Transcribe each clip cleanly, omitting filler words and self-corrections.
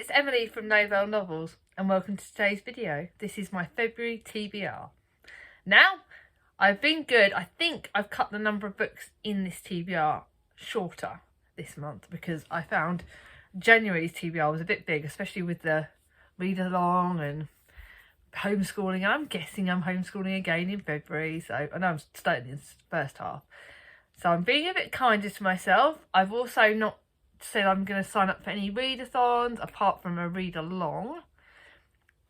it's Emily from Novell Novels and welcome to today's video. This is my February TBR. Now, I've been good. I think I've cut the number of books in this TBR shorter this month because I found January's TBR was a bit big, especially with the read along and homeschooling. And I'm guessing I'm homeschooling again in February, so I know I'm starting this first half. So I'm being a bit kinder to myself. I've also not said I'm going to sign up for any readathons apart from a read along,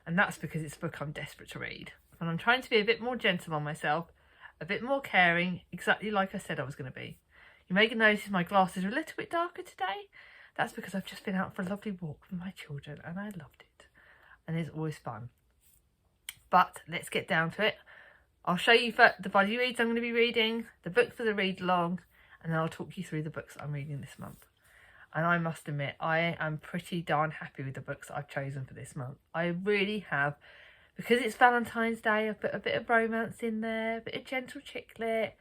and that's because it's a book I'm desperate to read, and I'm trying to be a bit more gentle on myself, a bit more caring, exactly like I said I was going to be. You may notice my glasses are a little bit darker today. That's because I've just been out for a lovely walk with my children and I loved it, and it's always fun. But let's get down to it. I'll show you the buddy reads I'm going to be reading, the book for the read along, and then I'll talk you through the books I'm reading this month. And I must admit, I am pretty darn happy with the books that I've chosen for this month. I really have. Because it's Valentine's Day, I've put a bit of romance in there, a bit of gentle chick lit,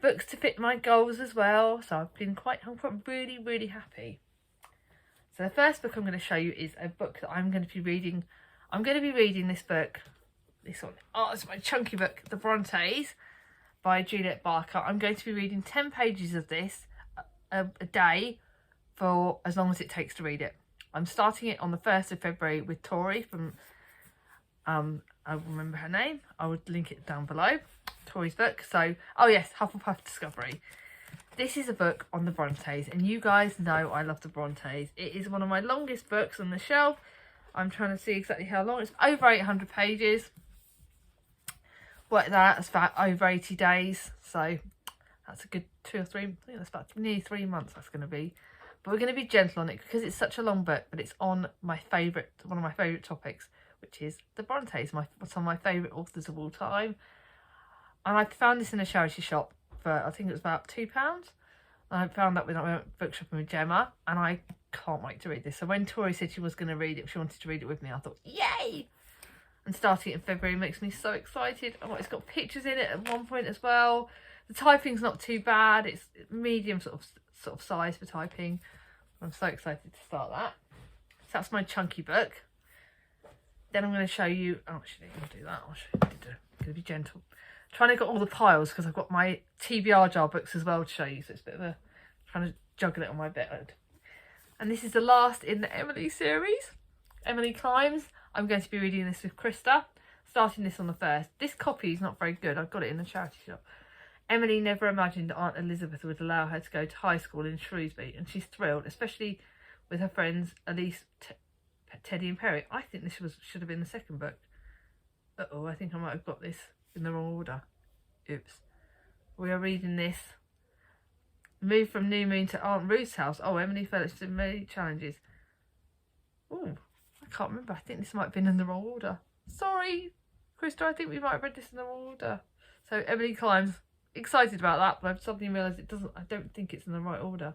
books to fit my goals as well. So I'm really, really happy. So the first book I'm going to show you is a book that I'm going to be reading. I'm going to be reading this book, this one. Oh, it's my chunky book, The Brontes by Juliet Barker. I'm going to be reading 10 pages of this a day for as long as it takes to read it. I'm starting it on the 1st of February with Tori from I'll remember her name, I would link it down below, Tori's book. So oh yes, Hufflepuff Discovery. This is a book on the Brontes, and you guys know I love the Brontes. It is one of my longest books on the shelf. I'm trying to see exactly how long. It's over 800 pages. Work that out, it's about over 80 days, so that's a good 2 or 3, I think that's about nearly 3 months that's going to be. But we're going to be gentle on it because it's such a long book, but it's on one of my favourite topics, which is the Brontes, some of my favourite authors of all time. And I found this in a charity shop for, I think it was about £2. And I found that when I went book shopping with Gemma, and I can't wait to read this. So when Tori said she was going to read it, she wanted to read it with me, I thought, yay! And starting it in February makes me so excited. Oh, it's got pictures in it at one point as well. The typing's not too bad. It's medium sort of size for typing. I'm so excited to start that. So that's my chunky book. Then I'm going to show you. Oh, actually, I'll do that. I'll show you. I'm going to be gentle. Trying to get all the piles because I've got my TBR jar books as well to show you. So it's a bit of a trying to juggle it on my bed. And this is the last in the Emily series. Emily Climbs. I'm going to be reading this with Krista. Starting this on the 1st. This copy is not very good. I've got it in the charity shop. Emily never imagined that Aunt Elizabeth would allow her to go to high school in Shrewsbury, and she's thrilled, especially with her friends Elise, Teddy and Perry. I think this should have been the second book. Uh-oh, I think I might have got this in the wrong order. Oops. We are reading this. Move from New Moon to Aunt Ruth's house. Oh, Emily felt into many challenges. Oh, I can't remember. I think this might have been in the wrong order. Sorry, Krista, I think we might have read this in the wrong order. So Emily Climbs. Excited about that, but I've suddenly realised I don't think it's in the right order.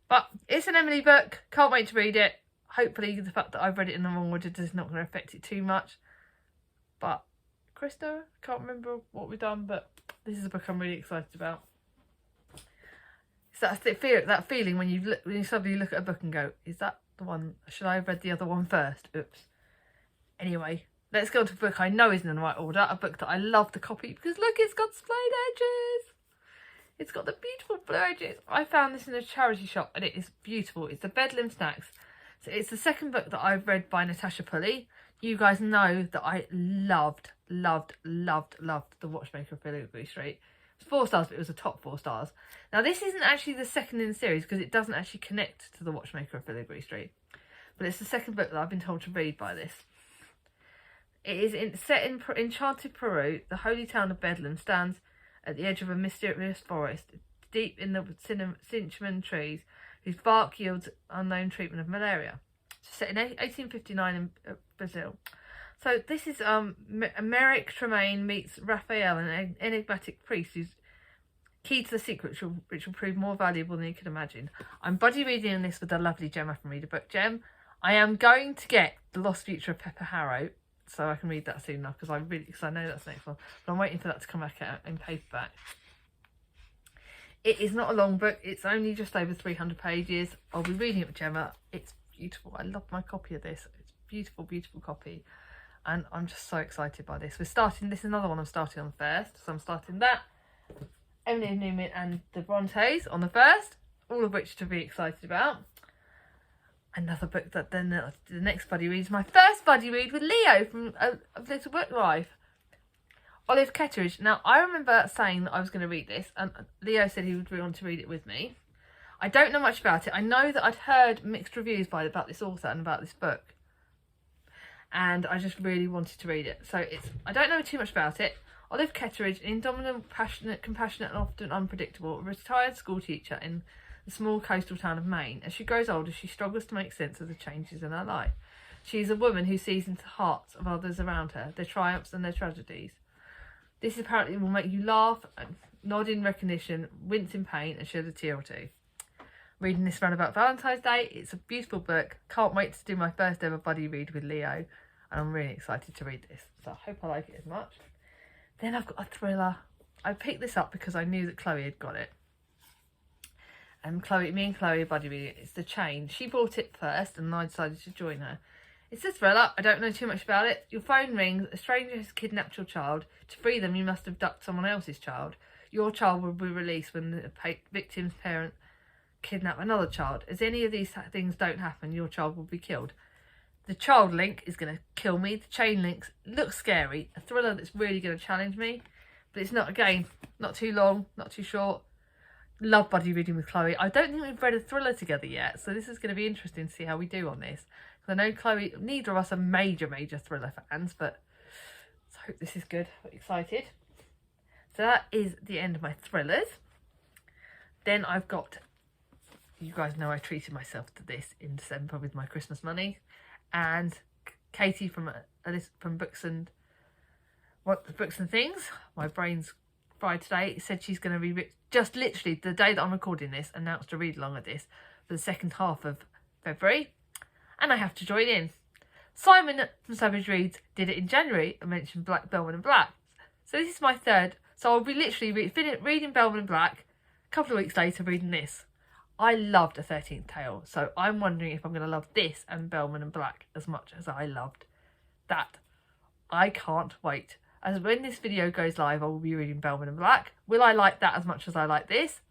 But it's an Emily book. Can't wait to read it. Hopefully the fact that I've read it in the wrong order is not going to affect it too much. But Krista, can't remember what we've done, but this is a book I'm really excited about. So that's that feeling when you suddenly look at a book and go, is that the one? Should I have read the other one first? Oops. Anyway. Let's go to a book I know isn't in the right order. A book that I love the copy because look, it's got splayed edges. It's got the beautiful blue edges. I found this in a charity shop and it is beautiful. It's the Bedlam Snacks. So it's the second book that I've read by Natasha Pulley. You guys know that I loved The Watchmaker of Filigree Street. It's 4 stars, but it was a top 4 stars. Now this isn't actually the second in the series because it doesn't actually connect to The Watchmaker of Filigree Street. But it's the second book that I've been told to read by this. It is set in enchanted Peru. The holy town of Bedlam stands at the edge of a mysterious forest, deep in the cinnamon trees, whose bark yields unknown treatment of malaria. It's set in 1859 in Brazil. So this is Merrick Tremaine meets Raphael, an enigmatic priest who's key to the secret which will prove more valuable than you could imagine. I'm buddy reading this with the lovely Gemma from Read a Book Gem. I am going to get The Lost Future of Pepper Harrow, so I can read that soon enough because I know that's the next one. But I'm waiting for that to come back out in paperback. It is not a long book. It's only just over 300 pages. I'll be reading it with Gemma. It's beautiful. I love my copy of this. It's a beautiful, beautiful copy. And I'm just so excited by this. We're starting, this is another one I'm starting on the 1st. So I'm starting that. Emily Newman and the Brontes on the 1st. All of which to be excited about. Another book that then the next buddy read is my first buddy read with Leo from A Little Book Life. Olive Ketteridge. Now, I remember saying that I was going to read this, and Leo said he would want to read it with me. I don't know much about it. I know that I'd heard mixed reviews about this author and about this book. And I just really wanted to read it. So I don't know too much about it. Olive Ketteridge, an indomitable, passionate, compassionate and often unpredictable, retired school teacher in the small coastal town of Maine. As she grows older, she struggles to make sense of the changes in her life. She is a woman who sees into the hearts of others around her, their triumphs and their tragedies. This apparently will make you laugh, nod in recognition, wince in pain and shed a tear or two. Reading this round about Valentine's Day. It's a beautiful book. Can't wait to do my first ever buddy read with Leo. And I'm really excited to read this. So I hope I like it as much. Then I've got a thriller. I picked this up because I knew that Chloe had got it. And me and Chloe are buddy reading it. It's The Chain. She bought it first and I decided to join her. It's a thriller. I don't know too much about it. Your phone rings. A stranger has kidnapped your child. To free them, you must abduct someone else's child. Your child will be released when the victim's parent kidnap another child. As any of these things don't happen, your child will be killed. The child link is going to kill me. The chain links look scary. A thriller that's really going to challenge me. But it's not, again, not too long, not too short. Love buddy reading with Chloe. I don't think we've read a thriller together yet, so this is going to be interesting to see how we do on this. I know Chloe, neither of us are major thriller fans, but I hope this is good. I'm excited. So that is the end of my thrillers. Then I've got, you guys know I treated myself to this in December with my Christmas money. And Katie from Books and Things, my brain's fried today, said she's going to be, just literally the day that I'm recording this, announced a read along of this for the second half of February. And I have to join in. Simon from Savage Reads did it in January and mentioned Bellman and Black. So this is my third. So I'll be literally reading Bellman and Black, a couple of weeks later reading this. I loved A 13th Tale, so I'm wondering if I'm going to love this and Bellman and Black as much as I loved that. I can't wait. As when this video goes live, I will be reading Bellman and Black. Will I like that as much as I like this?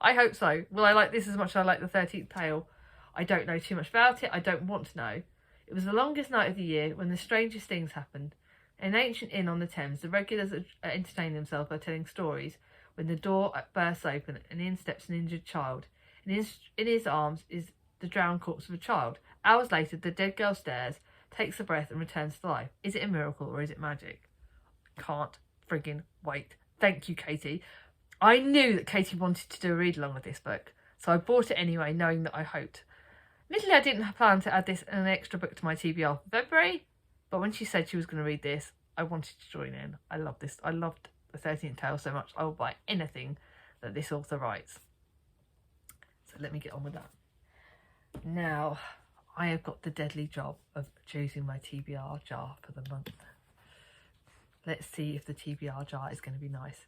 I hope so. Will I like this as much as I like The 13th Tale? I don't know too much about it. I don't want to know. It was the longest night of the year when the strangest things happened. In an ancient inn on the Thames, the regulars are entertaining themselves by telling stories when the door bursts open and in steps an injured child. In his arms is the drowned corpse of a child. Hours later, the dead girl stares, takes a breath and returns to life. Is it a miracle or is it magic? Can't friggin' wait. Thank you, Katie. I knew that Katie wanted to do a read-along with this book, so I bought it anyway, knowing that I hoped. Admittedly, I didn't plan to add this and an extra book to my TBR for February, but when she said she was going to read this, I wanted to join in. I love this. I loved The 13th Tale so much. I will buy anything that this author writes. So let me get on with that. Now, I have got the deadly job of choosing my TBR jar for the month. Let's see if the TBR jar is going to be nice.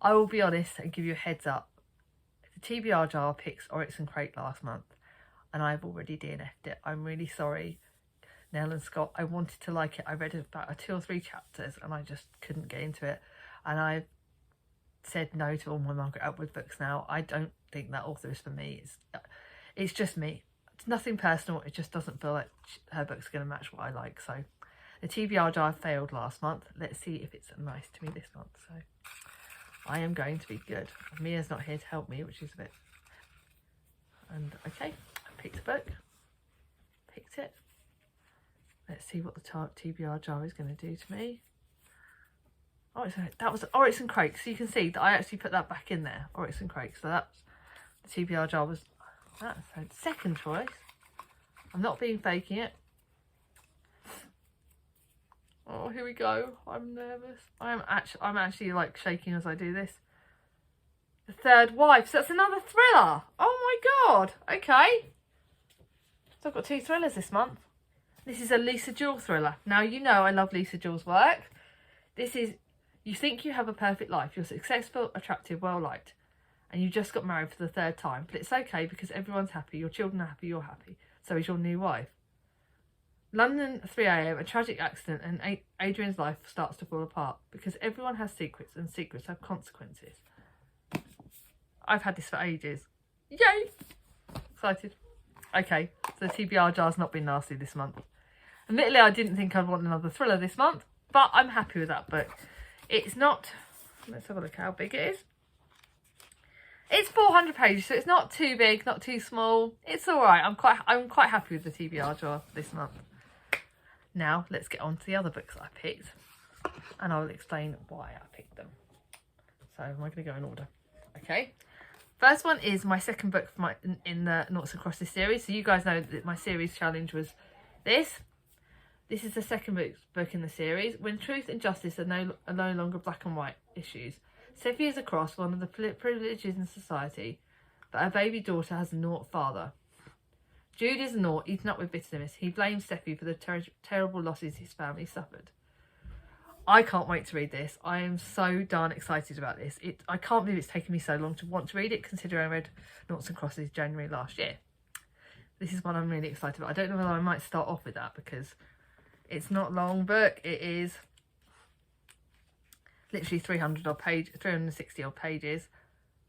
I will be honest and give you a heads up. The TBR jar picks Oryx and Crake last month, and I've already DNF'd it. I'm really sorry, Nell and Scott. I wanted to like it. I read about 2 or 3 chapters and I just couldn't get into it. And I've said no to all my Margaret Atwood books now. I don't think that author is for me. It's just me. It's nothing personal. It just doesn't feel like her book's going to match what I like. So the TBR jar failed last month. Let's see if it's nice to me this month. So I am going to be good. Mia's not here to help me, which is a bit... And okay, I picked a book. Picked it. Let's see what the TBR jar is going to do to me. Oh, that was Oryx and Crake. So you can see that I actually put that back in there. Oryx and Crake. So that's the TBR jar was that. So second choice. I'm not being faking it. Oh, here we go. I'm nervous. I'm actually like shaking as I do this. The Third Wife. So that's another thriller. Oh my god. Okay. So I've got 2 thrillers this month. This is a Lisa Jewell thriller. Now you know I love Lisa Jewell's work. This is, you think you have a perfect life. You're successful, attractive, well liked. And you just got married for the 3rd time. But it's okay because everyone's happy. Your children are happy. You're happy. So is your new wife. London, 3 a.m, a tragic accident, and Adrian's life starts to fall apart because everyone has secrets and secrets have consequences. I've had this for ages. Yay! Excited. Okay, so the TBR jar's not been nasty this month. Admittedly, I didn't think I'd want another thriller this month, but I'm happy with that book. It's not... Let's have a look how big it is. It's 400 pages, so it's not too big, not too small. It's all right. I'm quite happy with the TBR jar this month. Now, let's get on to the other books I picked, and I will explain why I picked them. So, am I going to go in order? Okay. First one is my second book in the Noughts and Crosses series. So, you guys know that my series challenge was this. This is the second book in the series. When truth and justice are no longer black and white issues. Seffi is a cross, one of the privileges in society, but her baby daughter has a naught father. Jude is a naught, eaten up with bitterness. He blames Seffi for the terrible losses his family suffered. I can't wait to read this. I am so darn excited about this. I can't believe it's taken me so long to want to read it, considering I read Noughts and Crosses January last year. This is one I'm really excited about. I don't know whether I might start off with that because it's not a long book. It is literally 360 odd pages.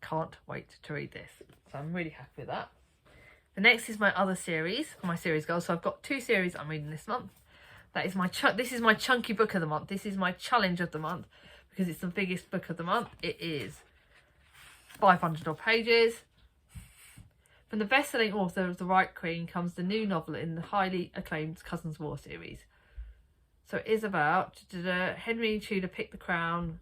Can't wait to read this. So I'm really happy with that. The next is my other series, my series goals. So I've got 2 series I'm reading this month. That is this is my chunky book of the month. This is my challenge of the month because it's the biggest book of the month. It is 500 odd pages. From the best-selling author of The White Queen comes the new novel in the highly acclaimed Cousins War series. So it is about Henry Tudor picked the crown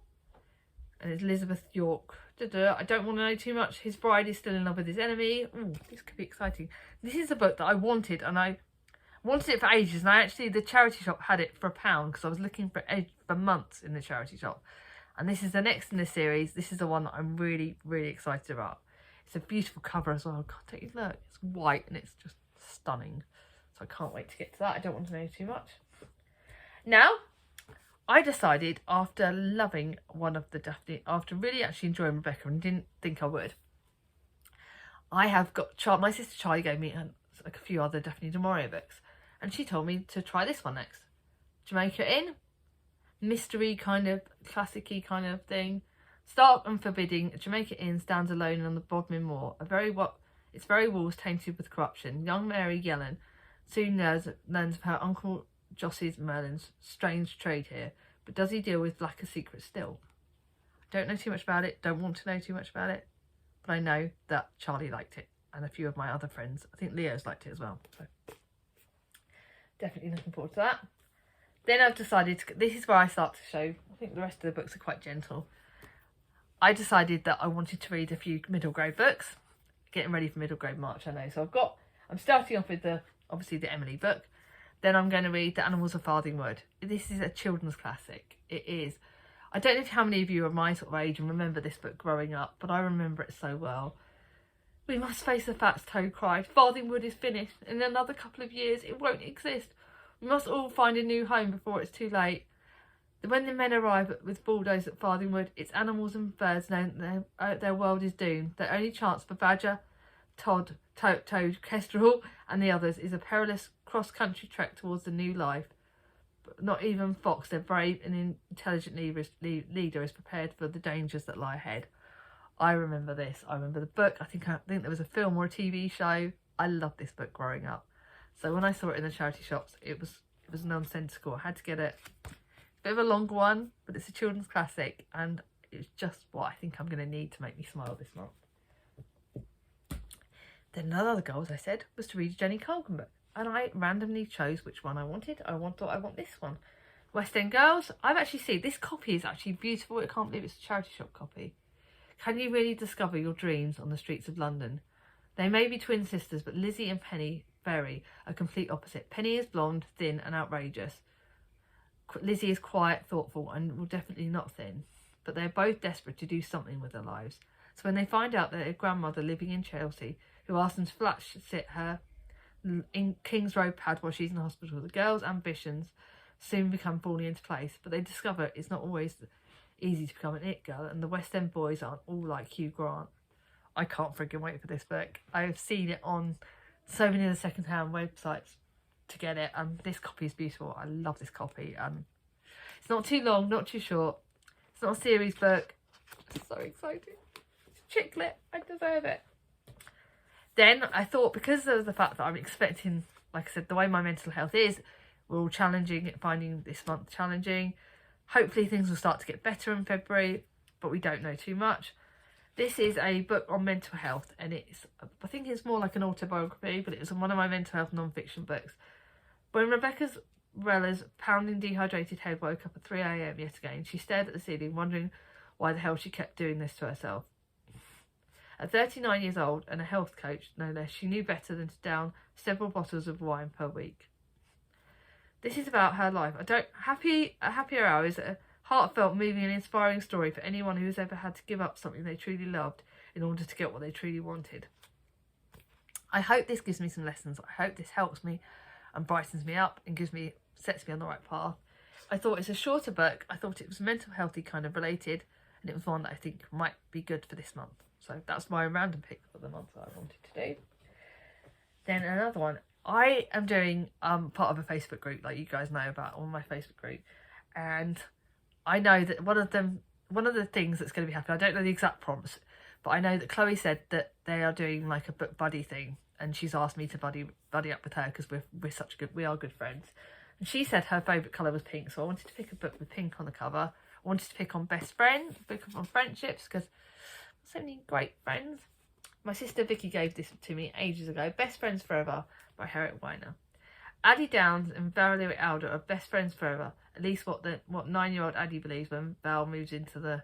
and it's Elizabeth York. I don't want to know too much. His bride is still in love with his enemy. Ooh, this could be exciting. This is a book that I wanted, and I wanted it for ages. And the charity shop had it for £1 because I was looking for months in the charity shop. And this is the next in the series. This is the one that I'm really, really excited about. It's a beautiful cover as well. God, take a look. It's white and it's just stunning. So I can't wait to get to that. I don't want to know too much. Now, I decided after loving one of the Daphne, after really actually enjoying Rebecca and didn't think I would, I have got, my sister Charlie gave me a few other Daphne du Maurier books and she told me to try this one next. Jamaica Inn, mystery kind of, classic-y kind of thing. Stark and forbidding, Jamaica Inn stands alone on the Bodmin Moor. Its very walls tainted with corruption. Young Mary Yellen soon learns of her uncle Jossy's Merlin's strange trade here, but does he deal with blacker secrets still? Don't know too much about it, don't want to know too much about it, but I know that Charlie liked it and a few of my other friends. I think Leo's liked it as well, so definitely looking forward to that. Then I've decided this is where I start to show, I think the rest of the books are quite gentle. I decided that I wanted to read a few middle grade books, getting ready for middle grade March, I know. So I'm starting off with obviously the Emily book. Then I'm going to read The Animals of Farthing. This is a children's classic. It is. I don't know how many of you are my sort of age and remember this book growing up, but I remember it so well. We must face the facts, Toad cried. Farthingwood is finished. In another couple of years, it won't exist. We must all find a new home before it's too late. When the men arrive with bulldozers at Farthingwood, its animals and birds know their world is doomed. Their only chance for Badger, Toad, Kestrel and the others is a perilous cross-country trek towards the new life. But not even Fox, their brave and intelligent leader, is prepared for the dangers that lie ahead. I remember this. I remember the book. I think there was a film or a TV show. I loved this book growing up. So when I saw it in the charity shops, it was nonsensical. I had to get it. Bit of a longer one, but it's a children's classic and it's just what I think I'm going to need to make me smile this month. Then another goal, as I said, was to read a Jenny Colgan book, and I randomly chose which one I wanted. I want this one. West End Girls. I've actually seen this copy is actually beautiful. I can't believe it's a charity shop copy. Can you really discover your dreams on the streets of London? They may be twin sisters, but Lizzie and Penny Berry are complete opposite. Penny is blonde, thin and outrageous. Lizzie is quiet, thoughtful and will definitely not thin, but they're both desperate to do something with their lives. So when they find out that their grandmother living in Chelsea, who asks them to flat sit her in King's Road pad while she's in hospital, the girls' ambitions soon become falling into place, but they discover it's not always easy to become an it girl, and the West End boys aren't all like Hugh Grant. I can't friggin' wait for this book. I have seen it on so many of the second-hand websites to get it, and this copy is beautiful. I love this copy. It's not too long, not too short. It's not a series book. It's so exciting. It's chicklet. I deserve it. Then I thought, because of the fact that I'm expecting, like I said, the way my mental health is, we're all challenging, finding this month challenging. Hopefully things will start to get better in February, but we don't know too much. This is a book on mental health, and I think it's more like an autobiography, but it was one of my mental health non-fiction books. When Rebecca Rella's pounding dehydrated head woke up at 3 a.m. yet again, she stared at the ceiling, wondering why the hell she kept doing this to herself. At 39 years old and a health coach, no less, she knew better than to down several bottles of wine per week. This is about her life. A Happier Hour is a heartfelt, moving and inspiring story for anyone who has ever had to give up something they truly loved in order to get what they truly wanted. I hope this gives me some lessons. I hope this helps me and brightens me up and sets me on the right path. I thought it's a shorter book. I thought it was mental healthy kind of related, and it was one that I think might be good for this month. So that's my random pick for the month that I wanted to do. Then another one. I am doing part of a Facebook group, like you guys know about, on my Facebook group, and I know that one of the things that's going to be happening, I don't know the exact prompts, but I know that Chloe said that they are doing like a book buddy thing, and she's asked me to buddy up with her because we are good friends. And she said her favourite colour was pink, so I wanted to pick a book with pink on the cover. I wanted to pick on best friend, book on friendships, because so many great friends. My sister Vicky gave this to me ages ago. Best Friends Forever by Harriet Weiner. Addie Downs and Valerie Alder are best friends forever. At least what 9-year-old Addie believes when Val moves into the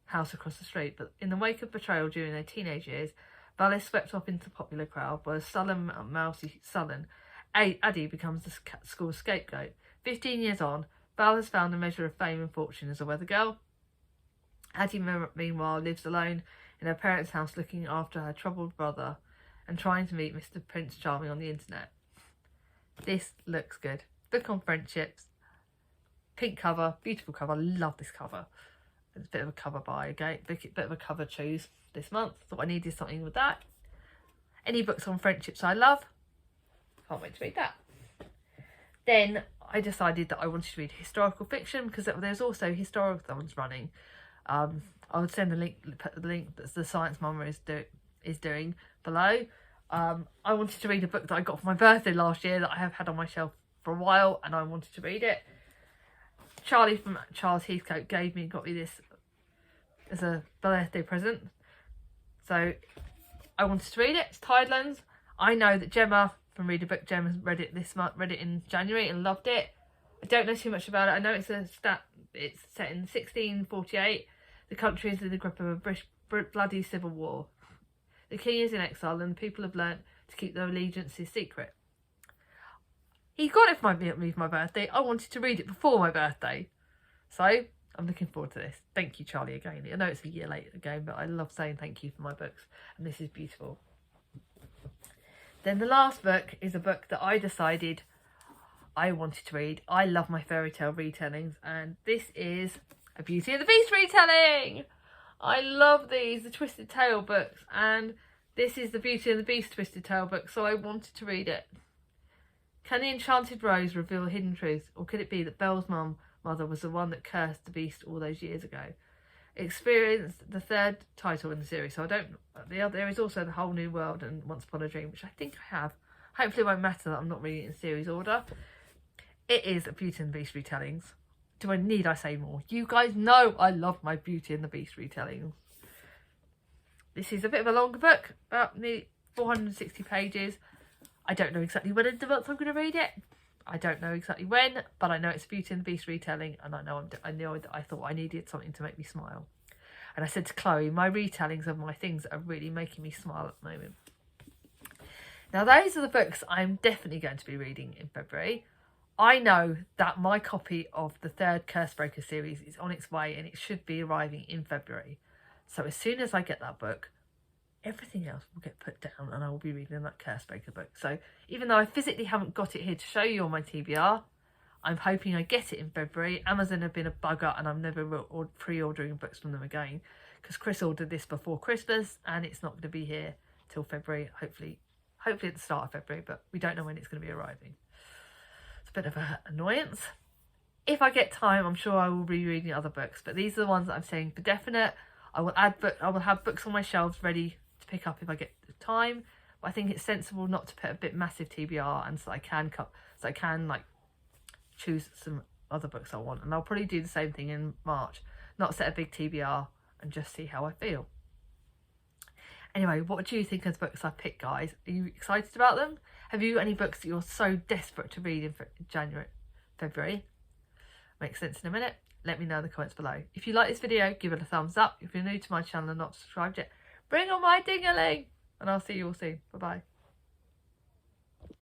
house across the street. But in the wake of betrayal during their teenage years, Val is swept off into the popular crowd, whereas sullen, mousy sullen Addie becomes the school's scapegoat. 15 years on, Val has found a measure of fame and fortune as a weather girl. Addie, meanwhile, lives alone in her parents' house looking after her troubled brother and trying to meet Mr. Prince Charming on the internet. This looks good. Book on friendships. Pink cover, beautiful cover. Love this cover. It's a bit of a cover buy again. A bit of a cover choose this month. Thought I needed something with that. Any books on friendships I love. Can't wait to read that. Then I decided that I wanted to read historical fiction because there's also historical ones running. I would send the link that the Science Mama is doing below. I wanted to read a book that I got for my birthday last year that I have had on my shelf for a while, and I wanted to read it. Charlie from Charles Heathcote got me this as a birthday present, so I wanted to read it. It's Tidelands. I know that Gemma from Read a Book Gem has read it this month, read it in January and loved it. I don't know too much about it. I know it's set in 1648. The country is in the grip of a bloody civil war. The king is in exile and the people have learnt to keep their allegiances secret. He got it for me for my birthday. I wanted to read it before my birthday. So I'm looking forward to this. Thank you, Charlie, again. I know it's a year late again, but I love saying thank you for my books. And this is beautiful. Then the last book is a book that I decided I wanted to read. I love my fairy tale retellings, and this is a Beauty and the Beast retelling. I love these, the Twisted Tale books, and this is the Beauty and the Beast Twisted Tale book, so I wanted to read it. Can the enchanted rose reveal hidden truths, or could it be that Belle's mother was the one that cursed the beast all those years ago? Experienced the third title in the series, so there is also The Whole New World and Once Upon a Dream, which I think I have. Hopefully it won't matter that I'm not reading it in series order. It is a Beauty and the Beast retellings. Need I say more? You guys know I love my Beauty and the Beast retellings. This is a bit of a longer book, about nearly 460 pages. I don't know exactly when in the month I'm going to read it. I don't know exactly when, but I know it's a Beauty and the Beast retelling, and I thought I needed something to make me smile. And I said to Chloe, my retellings of my things that are really making me smile at the moment. Now, those are the books I'm definitely going to be reading in February. I know that my copy of the third Cursebreaker series is on its way, and it should be arriving in February. So as soon as I get that book, everything else will get put down and I will be reading that Cursebreaker book. So even though I physically haven't got it here to show you on my TBR, I'm hoping I get it in February. Amazon have been a bugger and I'm never pre-ordering books from them again, because Chris ordered this before Christmas and it's not going to be here till February. Hopefully hopefully at the start of February, but we don't know when it's going to be arriving. It's a bit of an annoyance. If I get time, I'm sure I will be reading other books, but these are the ones that I'm saying for definite. I will have books on my shelves ready to pick up if I get the time. But I think it's sensible not to put a bit massive TBR, and so I can like choose some other books I want. And I'll probably do the same thing in March. Not set a big TBR and just see how I feel. Anyway, what do you think of the books I picked, guys? Are you excited about them? Have you got any books that you're so desperate to read in February? Makes sense in a minute. Let me know in the comments below. If you like this video, give it a thumbs up. If you're new to my channel and not subscribed yet, bring on my ding-a-ling. And I'll see you all soon. Bye-bye.